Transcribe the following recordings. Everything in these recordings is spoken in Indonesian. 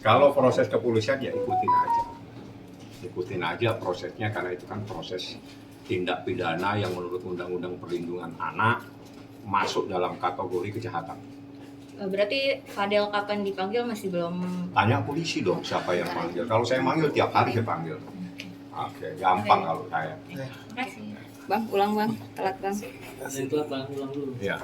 Kalau proses kepolisian ya ikutin aja prosesnya, karena itu kan proses tindak pidana yang menurut Undang-Undang Perlindungan Anak masuk dalam kategori kejahatan. Berarti Fadel kapan dipanggil masih belum? Tanya polisi dong siapa yang panggil. Kalau saya manggil tiap hari saya panggil. Oke, gampang kalau saya. Makasih. Bang, ulang bang, telat bang. Telat bang, ulang dulu. Ya,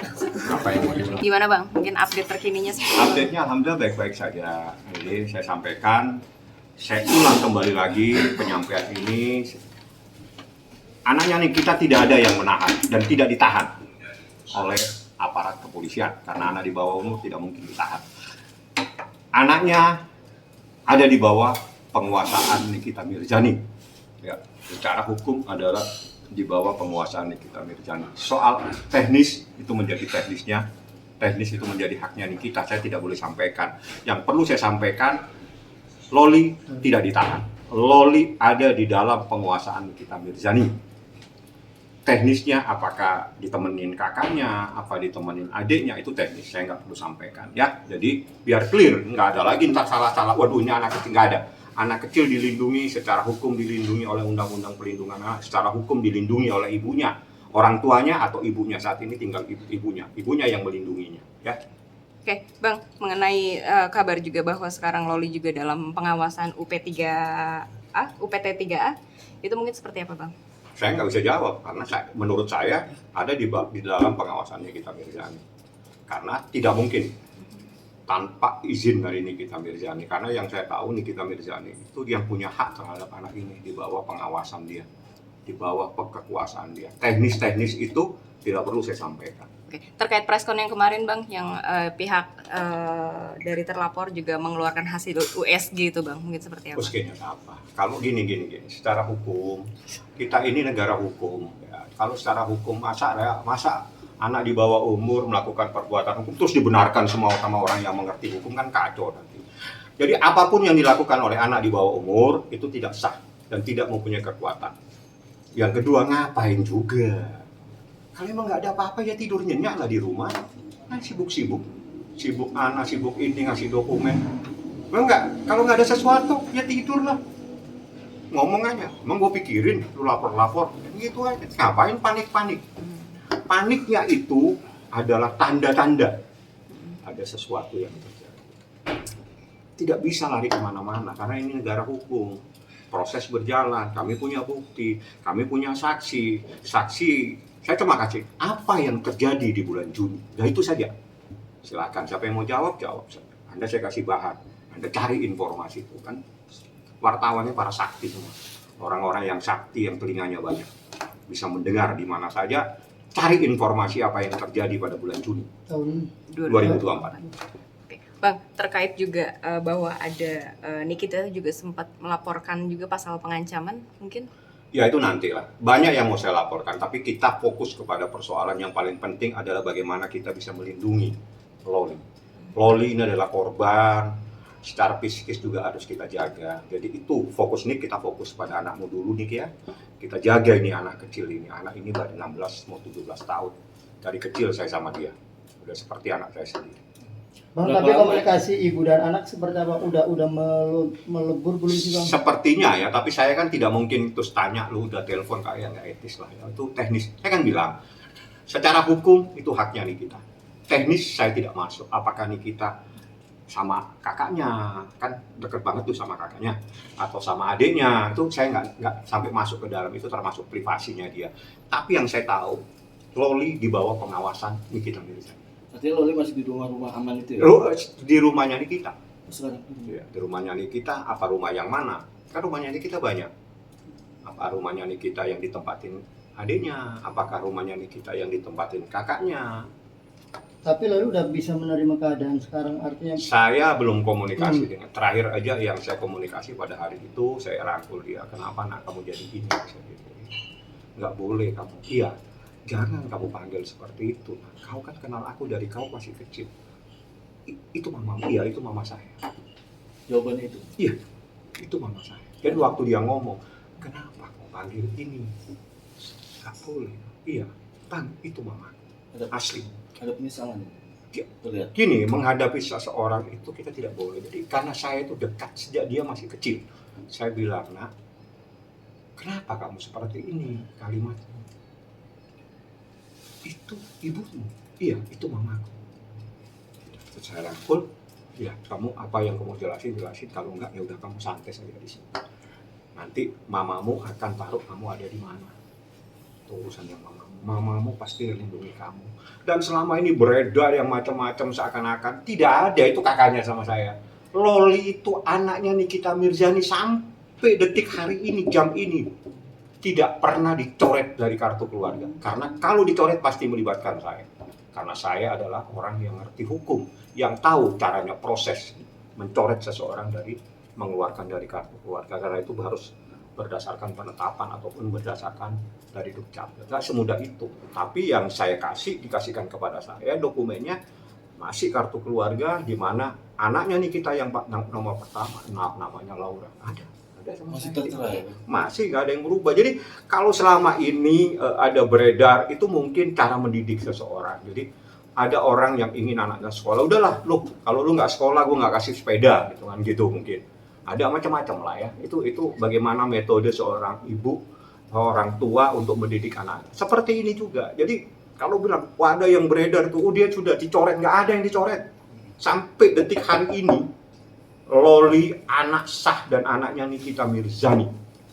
apa yang mau diulang? Gimana bang? Mungkin update terkininya seperti Update-nya alhamdulillah baik-baik saja. Jadi saya sampaikan, saya ulang kembali lagi penyampaian ini. Anaknya nih kita tidak ada yang menahan dan tidak ditahan oleh aparat kepolisian, karena anak di bawah umur tidak mungkin ditahan. Anaknya ada di bawah penguasaan Nikita Mirzani. Ya, secara hukum adalah di bawah penguasaan Nikita Mirzani. Soal teknis itu menjadi teknisnya, teknis itu menjadi haknya Nikita. Saya tidak boleh sampaikan. Yang perlu saya sampaikan, Loli tidak ditahan. Loli ada di dalam penguasaan Nikita Mirzani. Teknisnya apakah ditemenin kakaknya, apa ditemenin adiknya, itu teknis, saya nggak perlu sampaikan ya. Jadi biar clear, nggak ada lagi entar salah-salah, waduh ini anak kecil, nggak ada. Anak kecil dilindungi secara hukum, dilindungi oleh Undang-Undang Perlindungan Anak, secara hukum dilindungi oleh ibunya, orang tuanya atau ibunya. Saat ini tinggal ibunya yang melindunginya ya. Oke, Bang, mengenai kabar juga bahwa sekarang Loli juga dalam pengawasan UPT 3A, itu mungkin seperti apa Bang? Saya nggak bisa jawab, karena menurut saya ada di dalam pengawasannya Nikita Mirzani. Karena tidak mungkin tanpa izin dari Nikita Mirzani, karena yang saya tahu Nikita Mirzani itu yang punya hak terhadap anak ini di bawah pengawasan dia, di bawah kekuasaan dia. Teknis-teknis itu tidak perlu saya sampaikan. Oke, terkait preskon yang kemarin Bang, yang pihak dari terlapor juga mengeluarkan hasil USG itu Bang, mungkin seperti apa? USG-nya apa? Kalau gini, secara hukum kita ini negara hukum. Ya. Kalau secara hukum masa anak di bawah umur melakukan perbuatan hukum terus dibenarkan semua sama orang yang mengerti hukum, kan kacau nanti. Jadi apapun yang dilakukan oleh anak di bawah umur itu tidak sah dan tidak mempunyai kekuatan. Yang kedua, ngapain juga? Kalau emang nggak ada apa-apa ya tidur nyenyak lah di rumah. Nah, sibuk anak, sibuk ini ngasih dokumen. Enggak, kalau nggak ada sesuatu ya tidur lah. Ngomong aja, emang gue pikirin lu lapor gitu aja. Ngapain panik? Paniknya itu adalah tanda-tanda ada sesuatu yang terjadi. Tidak bisa lari kemana-mana karena ini negara hukum. Proses berjalan, kami punya bukti, kami punya saksi. Saya cuma kasih apa yang terjadi di bulan Juni. Nah itu saja. Silakan, siapa yang mau jawab saja. Anda saya kasih bahan, Anda cari informasi itu kan. Wartawannya para sakti semua. Orang-orang yang sakti, yang telinganya banyak. Bisa mendengar di mana saja. Cari informasi apa yang terjadi pada bulan Juni tahun 2024. Oke. Bang, terkait juga bahwa ada Nikita juga sempat melaporkan juga pasal pengancaman mungkin? Ya itu nantilah. Banyak yang mau saya laporkan, tapi kita fokus kepada persoalan yang paling penting adalah bagaimana kita bisa melindungi Loli. Loli ini adalah korban, secara psikis juga harus kita jaga. Jadi itu fokus nih, kita fokus pada anakmu dulu nih ya. Kita jaga ini anak kecil ini. Anak ini baru 16 mau 17 tahun. Dari kecil saya sama dia. Udah seperti anak saya sendiri. Bang, tapi komunikasi ibu dan anak seperti apa? Udah melebur belum sih Bang? Sepertinya ya, tapi saya kan tidak mungkin terus tanya lu udah telepon, kayak nggak etis lah ya. Itu teknis. Saya kan bilang secara hukum itu haknya Nikita. Teknis saya tidak masuk. Apakah Nikita sama kakaknya, kan deket banget tuh sama kakaknya, atau sama adiknya, itu saya nggak sampai masuk ke dalam, itu termasuk privasinya dia. Tapi yang saya tahu, Loli di bawah pengawasan Nikita Mirzani. Artinya Loli masih di rumah aman itu ya? Di rumahnya Nikita. Sekarang? Ya, di rumahnya Nikita, apa rumah yang mana? Kan rumahnya Nikita banyak. Apa rumahnya Nikita yang ditempatin adiknya? Apakah rumahnya Nikita yang ditempatin kakaknya? Tapi lalu udah bisa menerima keadaan sekarang, artinya Saya belum komunikasi dengan, terakhir aja yang saya komunikasi pada hari itu, saya rangkul dia, kenapa nak kamu jadi gini? Saya gitu. Nggak boleh kamu, iya, jangan kamu panggil seperti itu. Kau kan kenal aku dari kau masih kecil. Itu mama, iya itu mama saya. Jawabannya itu? Iya, itu mama saya. Dan waktu dia ngomong, kenapa kau panggil ini? Nggak boleh. Iya, itu mama. Ada Asli. penyesalan. Terlihat. Gini, menghadapi seseorang itu kita tidak boleh. Jadi karena saya itu dekat sejak dia masih kecil. Saya bilang, nak, kenapa kamu seperti ini kalimatnya? Itu ibumu. Iya, itu mamaku. Terus saya rangkul, ya kamu apa yang kamu jelasin. Kalau enggak ya udah kamu santai saja di sini. Nanti mamamu akan taruh kamu ada di mana. Itu urusan yang mamamu. Mamamu pasti melindungi kamu. Dan selama ini beredar yang macam-macam seakan-akan tidak ada, itu kakaknya sama saya. Loli itu anaknya Nikita Mirzani sampai detik hari ini, jam ini tidak pernah dicoret dari kartu keluarga. Karena kalau dicoret pasti melibatkan saya. Karena saya adalah orang yang ngerti hukum, yang tahu caranya proses mencoret seseorang dari mengeluarkan dari kartu keluarga. Karena itu harus berdasarkan penetapan ataupun berdasarkan dari Dukcapil. Nggak semudah itu. Tapi yang saya dikasihkan kepada saya dokumennya masih kartu keluarga di mana anaknya Nikita yang nomor pertama, namanya Laura. Ada sama Masih saya. tertera ya? Masih nggak ada yang berubah. Jadi kalau selama ini ada beredar itu mungkin cara mendidik seseorang. Jadi ada orang yang ingin anaknya sekolah, udahlah lu kalau lu nggak sekolah gue nggak kasih sepeda gitu kan, gitu mungkin. Ada macam-macam lah ya. Itu bagaimana metode seorang ibu, orang tua untuk mendidik anak. Seperti ini juga. Jadi kalau bilang ada yang beredar tuh, dia sudah dicoret, nggak ada yang dicoret. Sampai detik hari ini, Loli anak sah dan anaknya Nikita Mirzani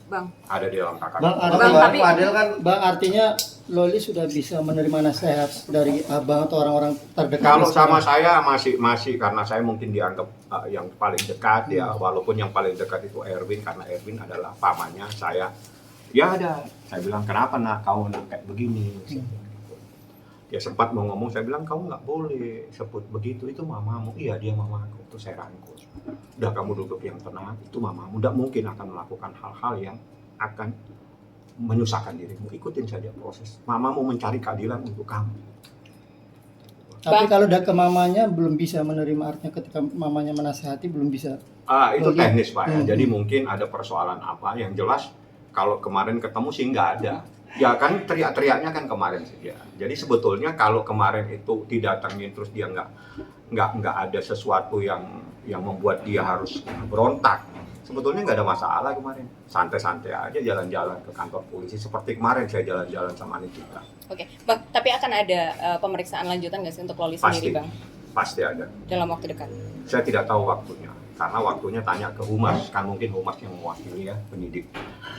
Bang. ada di dalam kakak. Bang, ada Bang, Bang, tapi- Fadel kan, Bang, artinya Loli sudah bisa menerima nasihat dari abang atau orang-orang terdekat. Kalau sama saya masih karena saya mungkin dianggap yang paling dekat ya, walaupun yang paling dekat itu Erwin karena Erwin adalah pamannya saya. Ya ada, saya bilang kenapa nak kau nak kayak begini? Dia sempat mau ngomong, saya bilang kamu nggak boleh sebut begitu, itu mamamu. Iya dia mamaku, itu saya rangkul. Udah kamu duduk yang tenang, itu mamamu. Nggak mungkin akan melakukan hal-hal yang akan menyusahkan dirimu. Ikutin saja proses. Mamamu mencari keadilan untuk kamu. Tapi kalau udah ke mamanya belum bisa menerima, artinya ketika mamanya menasihati belum bisa. Itu Loli. teknis Pak ya. Hmm. Jadi mungkin ada persoalan apa yang jelas kalau kemarin ketemu sih nggak ada. Ya kan teriak-teriaknya kan kemarin saja. Jadi sebetulnya kalau kemarin itu didatengin terus dia nggak ada sesuatu yang membuat dia harus berontak. Sebetulnya nggak ada masalah kemarin. Santai-santai aja jalan-jalan ke kantor polisi seperti kemarin saya jalan-jalan sama Nikita. Oke, Bang, tapi akan ada pemeriksaan lanjutan nggak sih untuk Loli Pasti. sendiri, Bang? Pasti ada. Dalam waktu dekat. Saya tidak tahu waktunya. Karena waktunya tanya ke Humas, kan mungkin Humas yang mewakili ya, penyidik.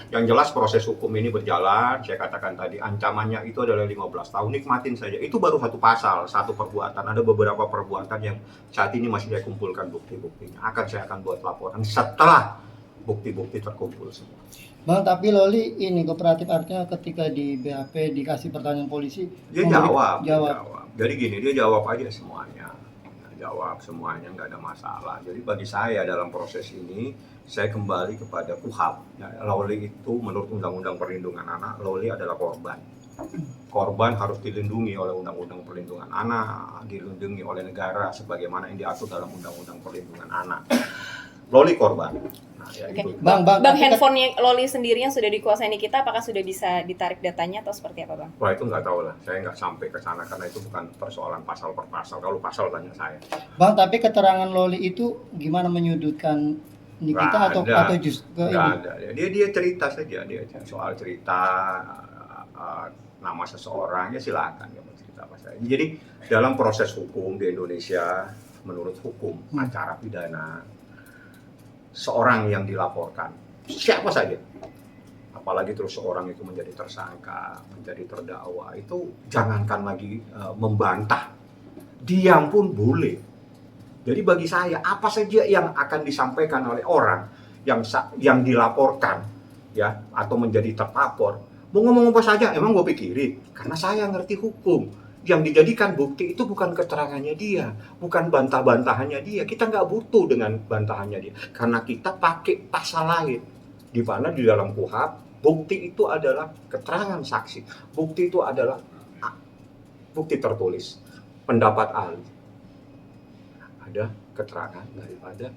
Yang jelas proses hukum ini berjalan, saya katakan tadi ancamannya itu adalah 15 tahun, nikmatin saja. Itu baru satu pasal, satu perbuatan. Ada beberapa perbuatan yang saat ini masih saya kumpulkan bukti-buktinya. Saya akan buat laporan setelah bukti-bukti terkumpul semua. Bang, tapi Loli ini kooperatif, artinya ketika di BAP dikasih pertanyaan polisi, Dia memberi- jawab. Jadi gini, dia jawab aja semuanya. Jawab semuanya, nggak ada masalah. Jadi bagi saya dalam proses ini, saya kembali kepada KUHAP. Ya, Loli itu menurut Undang-Undang Perlindungan Anak, Loli adalah korban. Korban harus dilindungi oleh Undang-Undang Perlindungan Anak, dilindungi oleh negara sebagaimana yang diatur dalam Undang-Undang Perlindungan Anak. Loli korban. Nah, ya Oke. itu. Bang, Bang, tapi handphonenya Loli sendiri yang sudah dikuasai Nikita, apakah sudah bisa ditarik datanya atau seperti apa, Bang? Wah itu nggak tahu lah, saya nggak sampai ke sana karena itu bukan persoalan pasal per pasal. Kalau pasal tanya saya. Bang, tapi keterangan Loli itu gimana menyudutkan Nikita Nggak ada. atau justru ke Nggak ini? ada. Dia cerita saja, dia soal cerita nama seseorang ya silakan ya cerita apa saja. Jadi dalam proses hukum di Indonesia menurut hukum acara pidana seorang yang dilaporkan siapa saja, apalagi terus seorang itu menjadi tersangka, menjadi terdakwa, itu jangankan lagi membantah, diam pun boleh. Jadi bagi saya apa saja yang akan disampaikan oleh orang yang dilaporkan ya atau menjadi terlapor, mau ngomong apa saja emang gue pikirin, karena saya ngerti hukum. Yang dijadikan bukti itu bukan keterangannya dia, bukan bantah-bantahannya dia. Kita nggak butuh dengan bantahannya dia, karena kita pakai pasal lain. Di mana di dalam KUHAP, bukti itu adalah keterangan saksi. Bukti itu adalah bukti tertulis, pendapat ahli. Ada keterangan daripada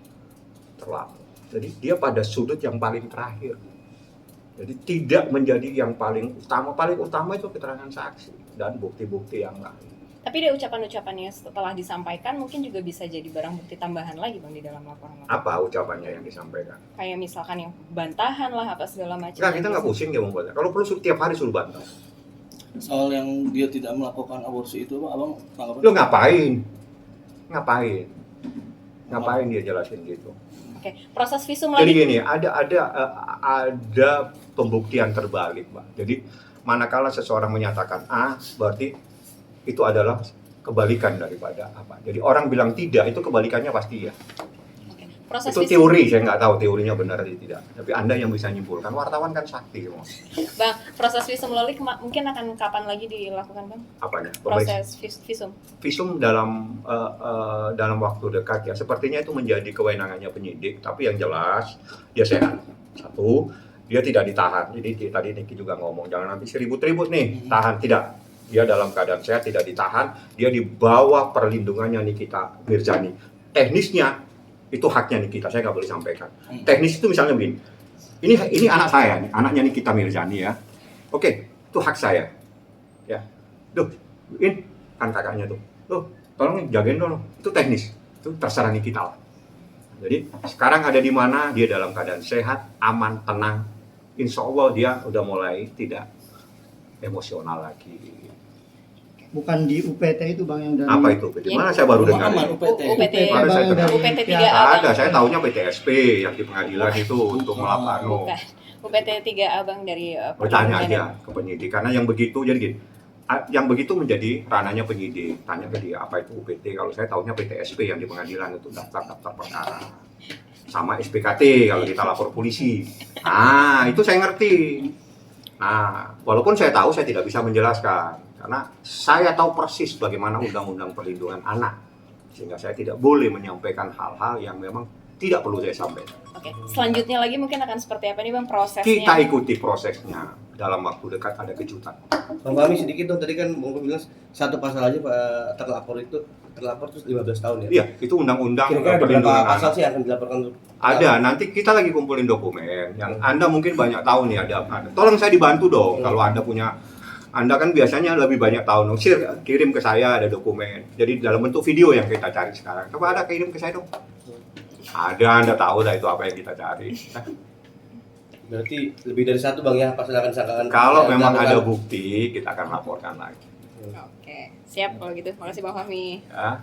terlapor. Jadi dia pada sudut yang paling terakhir. Jadi tidak menjadi yang paling utama. Paling utama itu keterangan saksi dan bukti-bukti yang lain. Tapi dari ucapan-ucapannya setelah disampaikan mungkin juga bisa jadi barang bukti tambahan lagi Bang di dalam laporan. Apa ucapannya yang disampaikan? Kayak misalkan yang bantahan lah apa segala macam. Enggak, kita nggak pusing dia membuatnya. Kalau perlu tiap hari suruh bantah. Soal yang dia tidak melakukan aborsi itu, abang tanggapan? Lo ngapain? Ngapain dia jelasin gitu? Oke, proses visum Jadi lagi. gini, ada pembuktian terbalik, Mbak. Jadi manakala seseorang menyatakan A, berarti itu adalah kebalikan daripada apa. Jadi orang bilang tidak, itu kebalikannya pasti ya. Oke. Proses Itu visum. teori, saya nggak tahu teorinya benar atau tidak. Tapi Anda yang bisa nyimpulkan, wartawan kan sakti. Bang, proses visum loli mungkin akan kapan lagi dilakukan Bang? Apanya? Proses visum. Visum dalam waktu dekat ya. Sepertinya itu menjadi kewenangannya penyidik. Tapi yang jelas, dia sehat. Satu, dia tidak ditahan. Jadi tadi Niki juga ngomong, jangan nanti ribut-ribut nih, tahan. Tidak. Dia dalam keadaan sehat, tidak ditahan. Dia di bawah perlindungannya Nikita Mirzani. Teknisnya, itu haknya Nikita, saya nggak boleh sampaikan. Teknis itu misalnya begini, ini anak saya, nih, anaknya Nikita Mirzani ya. Oke, itu hak saya. Ya, tuh, ini kan kakaknya tuh. Tuh, tolong jagain dulu. Itu teknis, itu terserah Nikita lah. Jadi sekarang ada di mana, dia dalam keadaan sehat, aman, tenang. Insya Allah dia udah mulai tidak emosional lagi. Bukan di UPT itu Bang yang dari Apa itu? Di mana saya baru dengar? Aman UPT. UPT. Mana saya Bang, dengar? dari UPT 3A pihak- Bang. Ada, saya tahunya PTSP yang di pengadilan itu untuk melapor. Bukan. UPT 3A Bang dari Bertanya perlindungan. aja ke penyidik, karena yang begitu jadi gini, yang begitu menjadi ranahnya penyidik. Tanya ke dia apa itu UPT. Kalau saya tahunya PTSP yang di pengadilan itu daftar perkara. Sama SPKT kalau kita lapor polisi. Nah, itu saya ngerti. Nah, walaupun saya tahu saya tidak bisa menjelaskan karena saya tahu persis bagaimana undang-undang perlindungan anak. Sehingga saya tidak boleh menyampaikan hal-hal yang memang tidak perlu saya sampaikan. Oke, selanjutnya lagi mungkin akan seperti apa nih Bang prosesnya? Kita ikuti prosesnya. Dalam waktu dekat ada kejutan. Bang Fahmi sedikit dong, tadi kan Bang Fahmi bilang satu pasal aja Pak terlapor terus 15 tahun ya. Iya, itu undang-undang Kira-kira ada berapa perlindungan pasal anak. sih yang akan dilaporkan untuk Ada, nanti kita lagi kumpulin dokumen yang Anda mungkin banyak tahu nih ada. Tolong saya dibantu dong kalau Anda punya. Anda kan biasanya lebih banyak tahu. Sir, kirim ke saya ada dokumen. Jadi dalam bentuk video yang kita cari sekarang. Coba ada kirim ke saya dong. Ada, Anda tahu dah itu apa yang kita cari. berarti lebih dari satu Bang ya pasal yang akan disangkakan. Kalau yang memang ada dilaporkan. bukti, kita akan laporkan lagi. Oke, siap kalau gitu. Makasih Bang Fahmi. Ya.